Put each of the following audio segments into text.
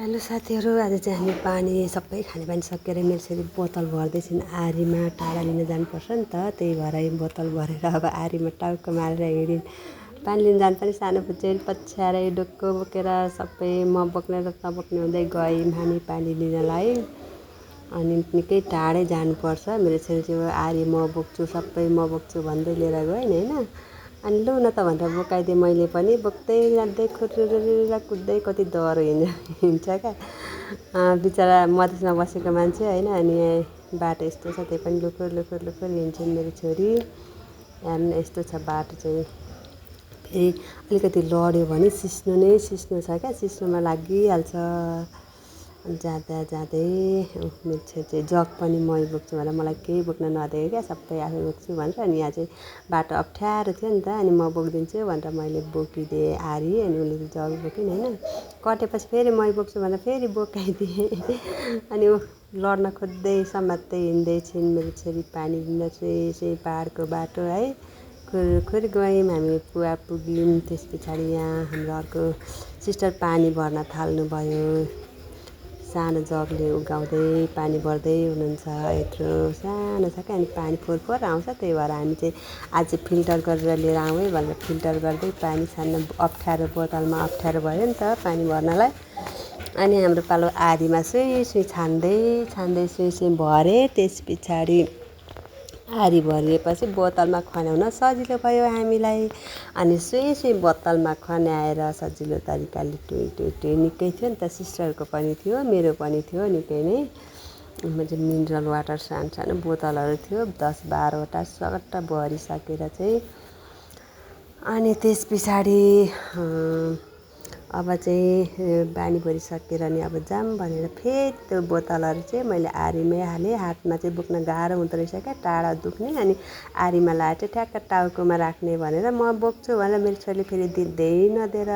Hello साथीहरू, आज चाहिँ हामी पानी सबै खानेपानी सकेर मेरो छोरी बोतल भर्दैछिन्। आरीमा टाढा लिन जानुपर्छ नि त, त्यही भएर बोतल भरेर अब आरीमा टाउको मारेर हिँडिन्। पानी लिन जानु पनि सानो पुच्छेल पछ्याएर डोको बोकेर सबै म बोक्ने र नबोक्ने हुँदै गयौँ हामी पानी लिनलाई। अनि निकै टाढै जानुपर्छ। मेरो छोरी चाहिँ आरी म बोक्छु, सबै म बोक्छु भन्दै लिएर गइन् होइन। अनि लु न त भनेर बोकाइदिएँ मैले पनि। बोक्दै जाँदै खुर्रुरुरुर कुद्दै कति डह्रो हिँड्छ क्या। बिचरा मधेसमा बसेको मान्छे होइन। अनि यहाँ बाटो यस्तो छ, त्यही पनि लुखुर लुखुर लुखुर हिँड्छन् मेरो छोरी। हेर्नु यस्तो छ बाटो चाहिँ। फेरि अलिकति लड्यो भने सिस्नो नै सिस्नो छ क्या, सिस्नोमा लागिहाल्छ। जाँदा जाँदै मेरो छोरी चाहिँ जग पनि मै बोक्छु भनेर मलाई केही बोक्न नदिएको क्या, सबै आफै बोक्छु भनेर। अनि यहाँ चाहिँ बाटो अप्ठ्यारो थियो नि त, अनि म बोकिदिन्छु भनेर मैले बोकिदिएँ आरी। अनि उसले जग बोकिन् होइन। कटेपछि फेरि मै बोक्छु भनेर फेरि बोकाइदिएँ। अनि ऊ लड्न खोज्दै समात्दै हिँड्दैछिन् मेरो छोरी पानी लिन चाहिँ पाहाडको बाटो है। खुर गयौँ हामी, पुवा पुग्यौँ। त्यस पछाडि यहाँ हाम्रो अर्को सिस्टर पानी भर्न थाल्नुभयो। सानो जगले उगाउँदै पानी भर्दै हुनुहुन्छ। यत्रो सानो छ क्या, अनि पानी फोहोर आउँछ। त्यही भएर हामी चाहिँ आज चाहिँ फिल्टर गरेर लिएर आउँ है भनेर फिल्टर गर्दै पानी छान्न अप्ठ्यारो, बोतलमा अप्ठ्यारो भयो नि त पानी भर्नलाई। अनि हाम्रो पालो आरीमा सुई छान्दै सुई भरेँ। त्यस पछाडि आरी भरिएपछि बोतलमा खन्याउन सजिलो भयो हामीलाई। अनि सुई बोतलमा खन्याएर सजिलो तरिकाले टुइ निकै थियो नि त। सिस्टरको पनि थियो, मेरो पनि थियो निकै नै। चाहिँ मिनरल वाटर सानो सानो बोतलहरू थियो, 10-12वटा सट्ट भरिसकेर चाहिँ। अनि त्यस पछाडि अब चाहिँ पानी भरिसकेर अनि अब जाऊँ भनेर फेरि त्यो बोतलहरू चाहिँ मैले आरीमै हालेँ। हातमा चाहिँ बोक्न गाह्रो हुँदो रहेछ क्या, टाढा दुख्ने। अनि आरीमा लाएर चाहिँ ठ्याक्क टाउकोमा राख्ने भनेर म बोक्छु भनेर मेरो छोरीले फेरि दिँदै नदिएर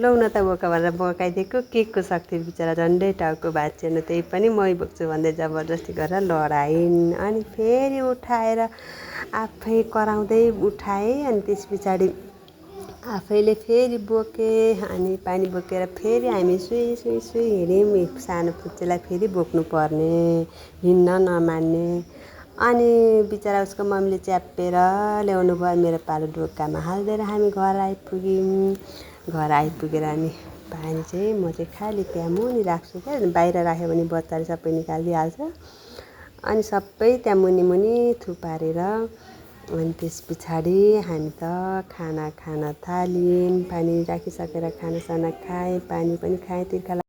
लौ न त बोक भनेर बोकाइदिएको। केको सक्थ्यो बिचरा, झन्डै टाउको भाँचिएन। त्यही पनि मै बोक्छु भन्दै जबरजस्ती गरेर लडाइन्। अनि फेरि उठाएर आफै कराउँदै उठाएँ। अनि त्यस पछाडि आफैले फेरि बोकेँ। अनि पानी बोकेर फेरि हामी सुई हिँड्यौँ। सानो पुच्चेलाई फेरि बोक्नु पर्ने, हिँड्न नमान्ने। अनि बिचरा उसको मम्मीले च्यापेर ल्याउनु भयो। मेरो पालो ढोकामा हालिदिएर हामी घर आइपुग्यौँ। घर आइपुगेर अनि पानी चाहिँ म चाहिँ खाली त्यहाँ मुनि राख्छु क्या, बाहिर राख्यो भने बच्चाले सबै निकालिदिइहाल्छ। अनि सबै त्यहाँ मुनि थुपारेर अनि त्यस पछाडि हामी त खाना खान थाल्यौँ। पानी राखिसकेर खानासाना खाएँ, पानी पनि खाएँ। तिर्खा